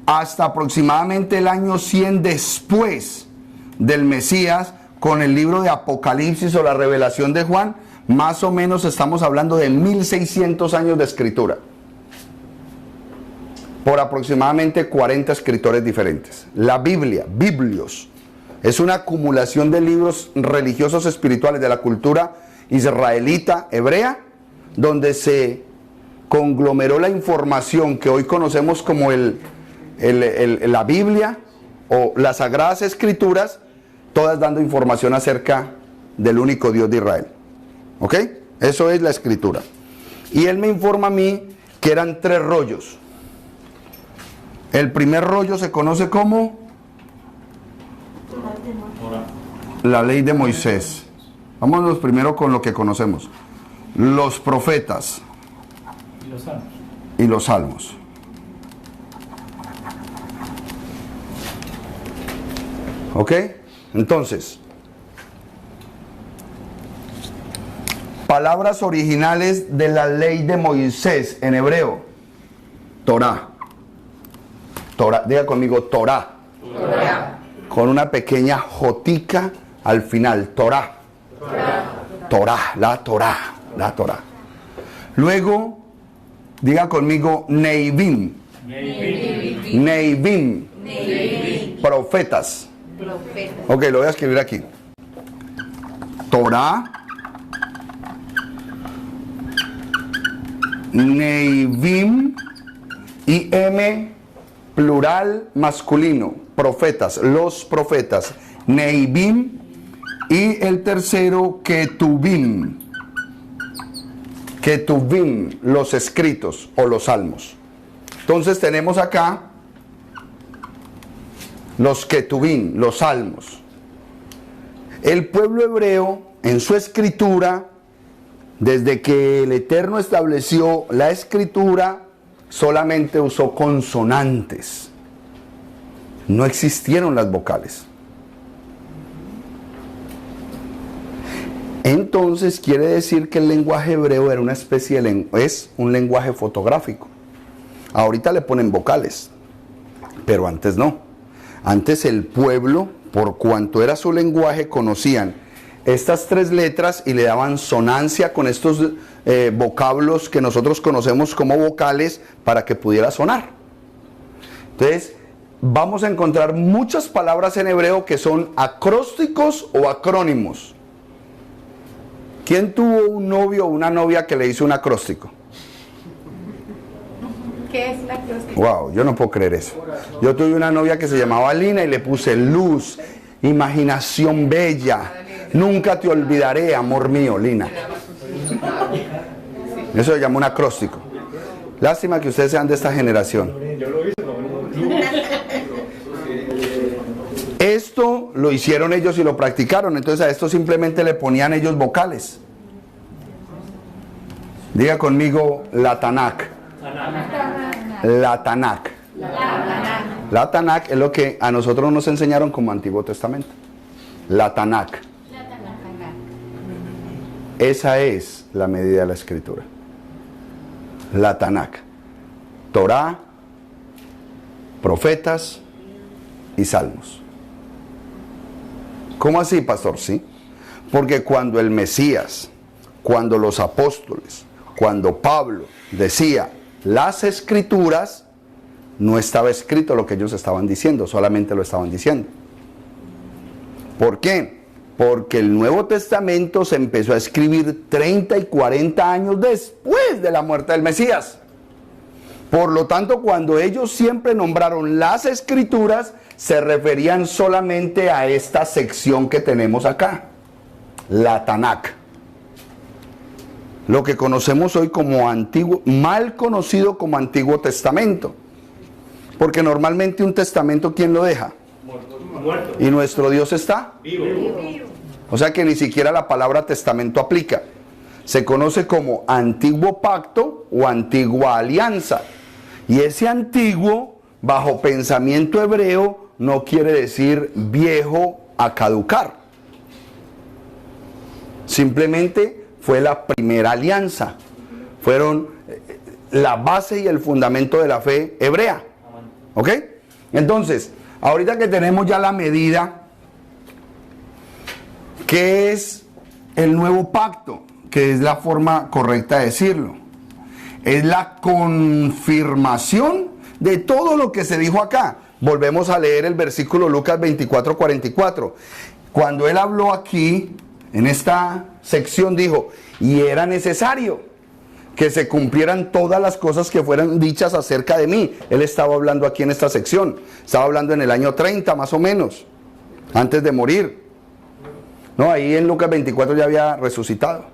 hasta aproximadamente el año 100 después del Mesías, con el libro de Apocalipsis o la revelación de Juan, más o menos estamos hablando de 1.600 años de escritura, por aproximadamente 40 escritores diferentes. La Biblia, Biblios, es una acumulación de libros religiosos espirituales de la cultura israelita, hebrea, donde se conglomeró la información que hoy conocemos como la Biblia o las Sagradas Escrituras, todas dando información acerca del único Dios de Israel. ¿Ok? Eso es la escritura. Y él me informa a mí que eran 3 rollos. El primer rollo se conoce como la ley de Moisés. Vámonos primero con lo que conocemos. Los profetas y los salmos. ¿Ok? Entonces, palabras originales de la ley de Moisés en hebreo. Torá. Torá. Diga conmigo, Torá. con una pequeña jotica al final, Torah. Torah, la Torah. Luego, diga conmigo, Neivim. Neivim. Profetas. Ok, lo voy a escribir aquí. Torah, Neivim y M plural masculino, profetas, los profetas, Neivim, y el tercero, Ketuvim. Ketuvim, los escritos o los salmos. Entonces tenemos acá los Ketuvim, los salmos. El pueblo hebreo en su escritura, desde que el Eterno estableció la escritura, solamente usó consonantes. No existieron las vocales. Entonces quiere decir que el lenguaje hebreo era una especie de es un lenguaje fotográfico. Ahorita le ponen vocales, pero antes no. Antes el pueblo, por cuanto era su lenguaje, conocían estas tres letras y le daban sonancia con estos vocablos que nosotros conocemos como vocales para que pudiera sonar. Entonces, vamos a encontrar muchas palabras en hebreo que son acrósticos o acrónimos. ¿Quién tuvo un novio o una novia que le hizo un acróstico? ¿Qué es la acróstico? Wow, yo no puedo creer eso. Yo tuve una novia que se llamaba Lina y le puse luz, imaginación bella, nunca te olvidaré, amor mío, Lina. Eso se llama un acróstico. Lástima que ustedes sean de esta generación. Esto lo hicieron ellos y lo practicaron, entonces a esto simplemente le ponían ellos vocales. Diga conmigo la Tanakh. La Tanakh. La Tanakh es lo que a nosotros nos enseñaron como Antiguo Testamento. La Tanakh. Esa es la medida de la escritura. La Tanakh. Torah, profetas y salmos. ¿Cómo así, pastor? Sí. Porque cuando el Mesías, cuando los apóstoles, cuando Pablo decía las escrituras, no estaba escrito lo que ellos estaban diciendo, solamente lo estaban diciendo. ¿Por qué? Porque el Nuevo Testamento se empezó a escribir 30 y 40 años después de la muerte del Mesías. Por lo tanto, cuando ellos siempre nombraron las escrituras, se referían solamente a esta sección que tenemos acá, la Tanakh. Lo que conocemos hoy como antiguo, mal conocido como Antiguo Testamento. Porque normalmente un testamento, ¿quién lo deja? Muerto. Y nuestro Dios está Vivo. O sea que ni siquiera la palabra testamento aplica. Se conoce como antiguo pacto o antigua alianza. Y ese antiguo, bajo pensamiento hebreo, no quiere decir viejo a caducar. Simplemente fue la primera alianza. Fueron la base y el fundamento de la fe hebrea. ¿Ok? Entonces, ahorita que tenemos ya la medida, ¿qué es el nuevo pacto? Que es la forma correcta de decirlo. Es la confirmación de todo lo que se dijo acá. Volvemos a leer el versículo Lucas 24:44. Cuando él habló aquí, en esta sección dijo, y era necesario que se cumplieran todas las cosas que fueran dichas acerca de mí. Él estaba hablando aquí en esta sección. Estaba hablando en el año 30 más o menos, antes de morir. No, ahí en Lucas 24 ya había resucitado.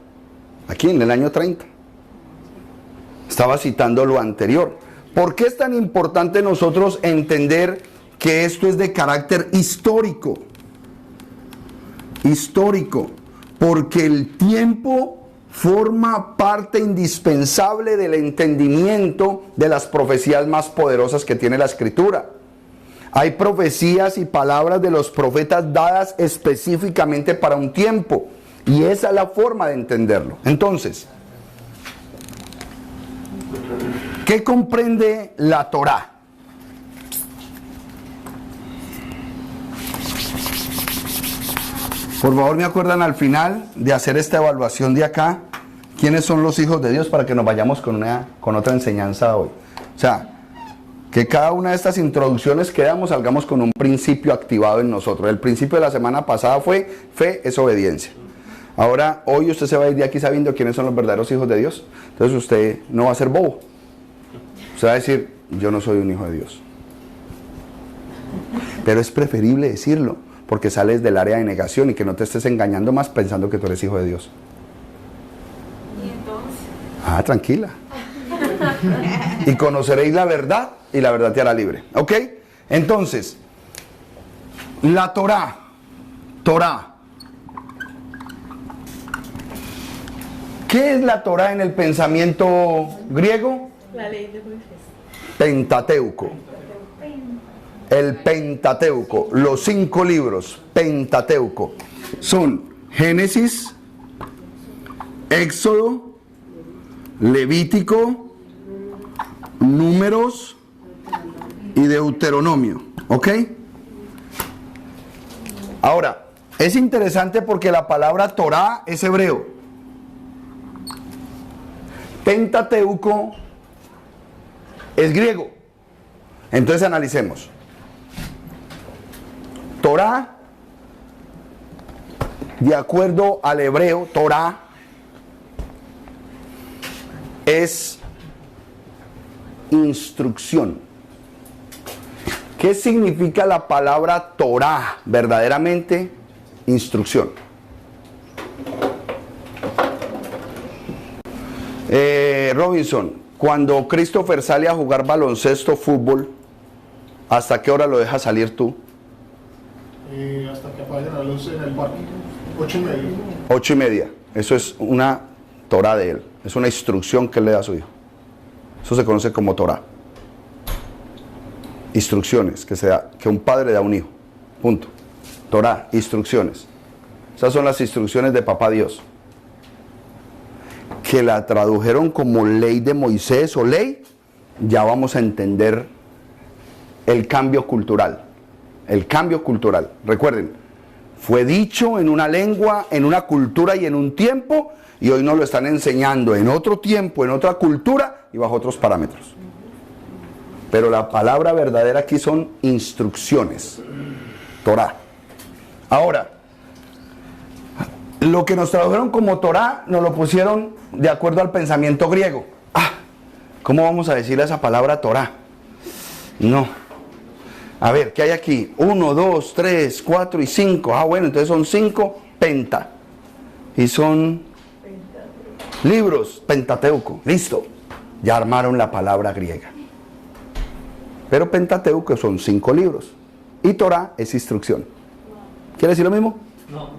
Aquí en el año 30. Estaba citando lo anterior. ¿Por qué es tan importante nosotros entender que esto es de carácter histórico? Histórico. Porque el tiempo forma parte indispensable del entendimiento de las profecías más poderosas que tiene la Escritura. Hay profecías y palabras de los profetas dadas específicamente para un tiempo. Y esa es la forma de entenderlo. Entonces, ¿qué comprende la Torá? Por favor, me acuerdan al final de hacer esta evaluación de acá, quiénes son los hijos de Dios, para que nos vayamos con otra enseñanza hoy. O sea, que cada una de estas introducciones que damos salgamos con un principio activado en nosotros. El principio de la semana pasada fue: fe es obediencia. Ahora, hoy usted se va a ir de aquí sabiendo quiénes son los verdaderos hijos de Dios. Entonces usted no va a ser bobo. Usted va a decir: yo no soy un hijo de Dios. Pero es preferible decirlo, porque sales del área de negación y que no te estés engañando más pensando que tú eres hijo de Dios. ¿Y entonces? Ah, tranquila. Y conoceréis la verdad, y la verdad te hará libre. ¿Ok? Entonces, la Torá. ¿Qué es la Torá en el pensamiento griego? La ley de Moisés. Pentateuco. El Pentateuco, los 5 libros, Pentateuco, son Génesis, Éxodo, Levítico, Números y Deuteronomio. ¿Ok? Ahora, es interesante porque la palabra Torá es hebreo. Pentateuco es griego. Entonces analicemos. Torá, de acuerdo al hebreo, Torá es instrucción. ¿Qué significa la palabra Torá? Verdaderamente, instrucción. Robinson, cuando Christopher sale a jugar baloncesto, fútbol, ¿hasta qué hora lo dejas salir tú? Hasta que apaguen la luz en el parque. 8:30. 8:30. Eso es una Torá de él. Es una instrucción que él le da a su hijo. Eso se conoce como Torá. Instrucciones que un padre da a un hijo. Punto. Torá, instrucciones. Esas son las instrucciones de Papá Dios. Que la tradujeron como ley de Moisés o ley, ya vamos a entender el cambio cultural. El cambio cultural. Recuerden, fue dicho en una lengua, en una cultura y en un tiempo, y hoy nos lo están enseñando en otro tiempo, en otra cultura y bajo otros parámetros. Pero la palabra verdadera aquí son instrucciones. Torá. Ahora, lo que nos tradujeron como Torá, nos lo pusieron de acuerdo al pensamiento griego. ¿Cómo vamos a decir esa palabra Torá? No. A ver, ¿qué hay aquí? 1, 2, 3, 4 y 5. Bueno, entonces son 5 penta. Y son libros, Pentateuco. Listo. Ya armaron la palabra griega. Pero Pentateuco son 5 libros. Y Torá es instrucción. ¿Quiere decir lo mismo? No.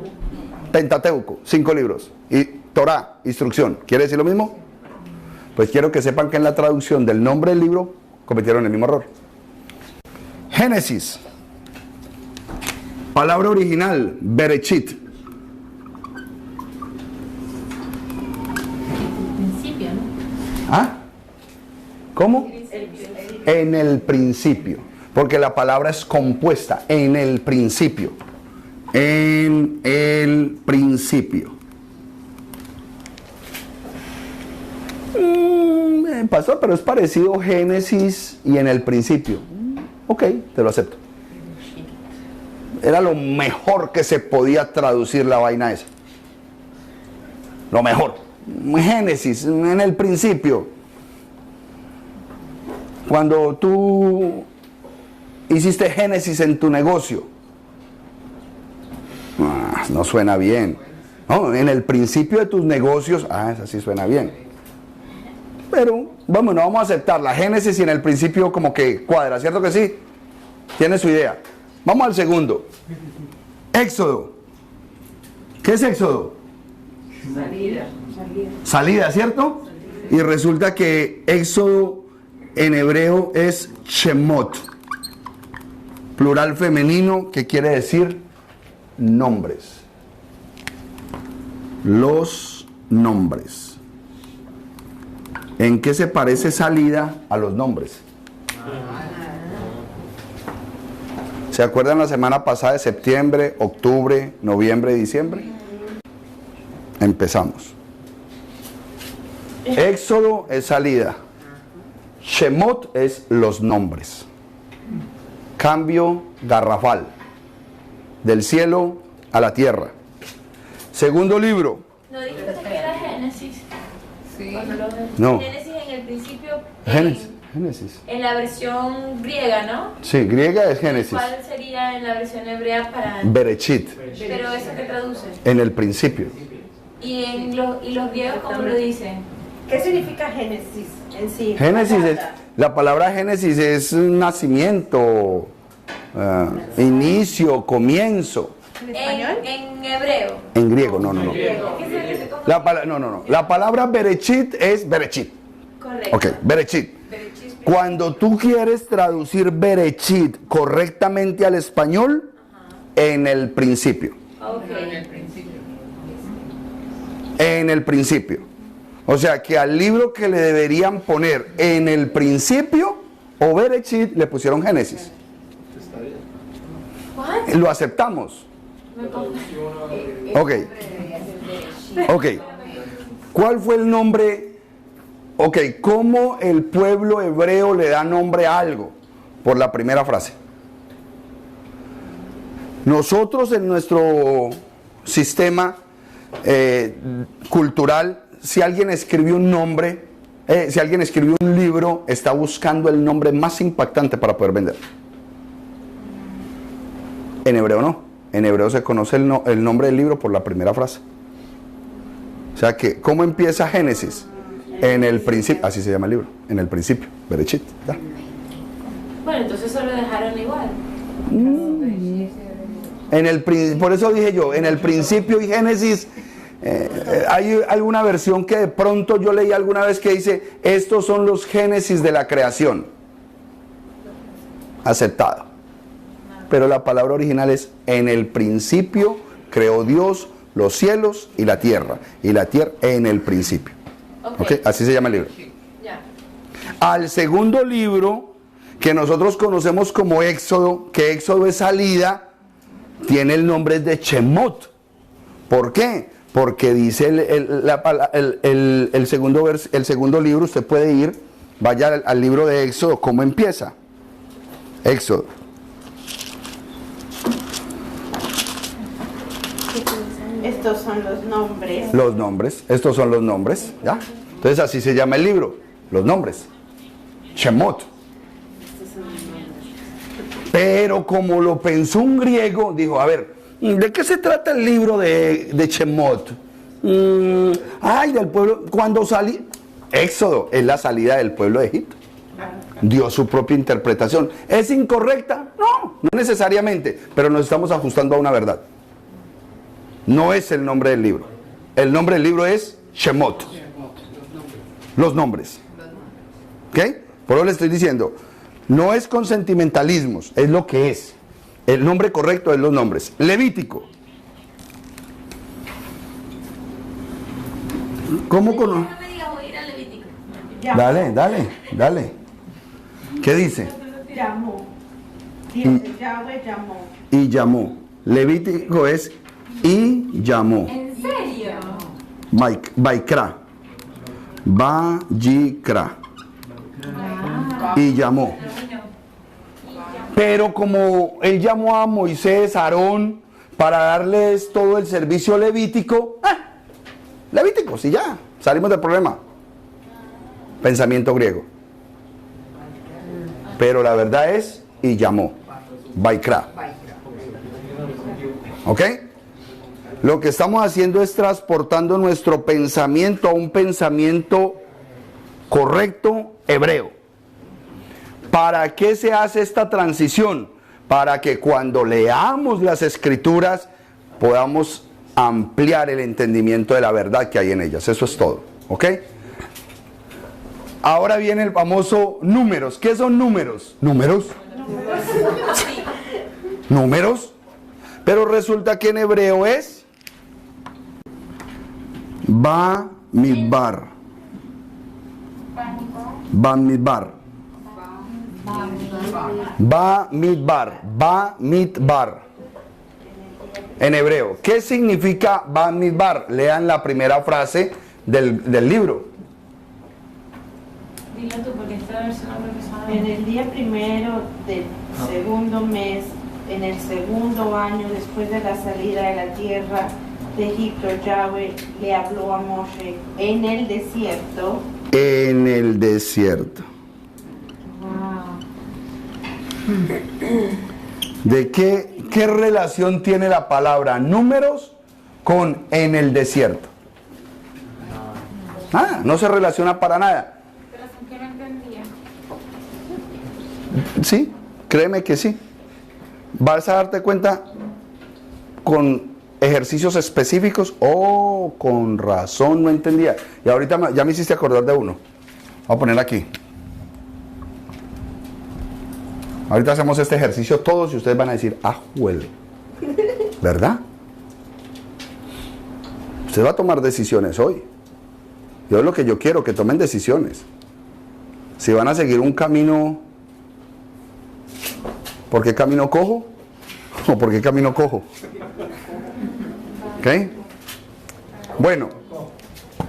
Pentateuco, 5 libros. Y Torá, instrucción. ¿Quiere decir lo mismo? Pues quiero que sepan que en la traducción del nombre del libro cometieron el mismo error. Génesis. Palabra original, Berechit. Principio, ¿no? ¿Cómo? En el principio. Porque la palabra es compuesta. En el principio. En el principio. Pastor, pero es parecido Génesis y en el principio. Ok, te lo acepto. Era lo mejor que se podía traducir la vaina esa. Lo mejor. Génesis, en el principio. Cuando tú hiciste Génesis en tu negocio. No suena bien. No, en el principio de tus negocios. Esa sí suena bien. Pero, no vamos a aceptar la Génesis y en el principio como que cuadra, ¿cierto que sí? Tiene su idea. Vamos al segundo. Éxodo. ¿Qué es Éxodo? Salida, ¿cierto? Y resulta que Éxodo en hebreo es Shemot. Plural femenino que quiere decir nombres. Los nombres. ¿En qué se parece salida a los nombres? ¿Se acuerdan la semana pasada de septiembre, octubre, noviembre y diciembre? Empezamos. Éxodo es salida. Shemot es los nombres. Cambio garrafal. Del cielo a la tierra. Segundo libro. ¿No dijiste que era Génesis? Sí. No. Génesis en el principio. Génesis. En la versión griega, ¿no? Sí, griega es Génesis. ¿Cuál sería en la versión hebrea para...? Berechit. Pero eso que traduce. En el principio. ¿Y los griegos cómo lo dicen? ¿Qué significa Génesis en sí? Génesis es, la palabra Génesis es un nacimiento, inicio, comienzo. ¿En español? En hebreo. En griego, no. La palabra Berechit es Berechit. Correcto. Ok, Berechit. Cuando tú quieres traducir Berechit correctamente al español, en el principio. En el principio. O sea que al libro que le deberían poner en el principio o Berechit le pusieron Génesis. Lo aceptamos. Ok. ¿Cuál fue el nombre? Ok, ¿cómo el pueblo hebreo le da nombre a algo? Por la primera frase. Nosotros en nuestro sistema cultural, si alguien escribió un nombre, si alguien escribió un libro, está buscando el nombre más impactante para poder vender. En hebreo no. En hebreo se conoce el nombre del libro por la primera frase. O sea que, ¿cómo empieza Génesis? En el principio, así se llama el libro, en el principio, Berechit. ¿Ya? Bueno, entonces eso lo dejaron igual. Por eso dije yo, en el principio y Génesis, hay alguna versión que de pronto yo leí alguna vez que dice, estos son los Génesis de la creación. Aceptado. Pero la palabra original es, en el principio creó Dios los cielos y la tierra en el principio. Okay. Así se llama el libro. Ya. Al segundo libro, que nosotros conocemos como Éxodo, que Éxodo es salida, tiene el nombre de Shemot. ¿Por qué? Porque dice el segundo libro, usted puede ir, vaya al libro de Éxodo, ¿cómo empieza? Éxodo. Estos son los nombres. Los nombres, estos son los nombres, ¿ya? Entonces así se llama el libro, los nombres. Shemot. Pero como lo pensó un griego, dijo, a ver, ¿de qué se trata el libro de Shemot? Del pueblo, cuando salí, Éxodo es la salida del pueblo de Egipto. Dio su propia interpretación. ¿Es incorrecta? No necesariamente, pero nos estamos ajustando a una verdad. No es el nombre del libro. El nombre del libro es Shemot. Los nombres. ¿Ok? Por eso le estoy diciendo, no es con sentimentalismos, es lo que es. El nombre correcto es los nombres. Levítico. ¿Cómo conoce? No me digas, voy a ir al Levítico. Dale. ¿Qué dice? Llamó. Yahweh llamó. Y llamó. Levítico es y llamó. ¿En serio? Vaikra. Vayikra. Y llamó. Pero como él llamó a Moisés, a Aarón, para darles todo el servicio levítico, Levíticos y ya, salimos del problema. Pensamiento griego. Pero la verdad es, y llamó. Vaikra. ¿Ok? Lo que estamos haciendo es transportando nuestro pensamiento a un pensamiento correcto hebreo. ¿Para qué se hace esta transición? Para que cuando leamos las escrituras podamos ampliar el entendimiento de la verdad que hay en ellas. Eso es todo. ¿Ok? Ahora viene el famoso números. ¿Qué son números? ¿Números? ¿Números? Pero resulta que en hebreo es Bamidbar. Bamidbar. Bamidbar. Bamidbar. En hebreo. ¿Qué significa Bamidbar? Lean la primera frase del libro. Dilo tú, porque esta versión no creo que sabe. En el día primero del segundo mes, en el segundo año después de la salida de la tierra de Egipto, Yahweh le habló a Moshe en el desierto. En el desierto. ¿De qué relación tiene la palabra números con en el desierto? No se relaciona para nada. Pero son que no entendía. Sí, créeme que sí. Vas a darte cuenta con ejercicios específicos. Oh, con razón no entendía. Y ahorita ya me hiciste acordar de uno. Voy a poner aquí. Ahorita hacemos este ejercicio todos y ustedes van a decir, huele. ¿Verdad? Usted va a tomar decisiones hoy. Yo es lo que yo quiero, que tomen decisiones. Si van a seguir un camino, ¿por qué camino cojo? ¿O por qué camino cojo? ¿Ok? Bueno,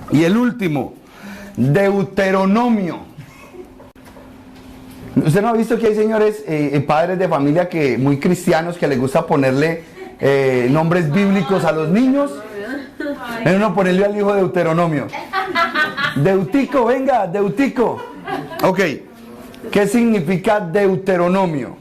y el último, Deuteronomio. ¿Usted no ha visto que hay señores, padres de familia muy cristianos que les gusta ponerle nombres bíblicos a los niños? No, ponerle al hijo Deuteronomio. Deutico, venga, Deutico. Ok, ¿qué significa Deuteronomio?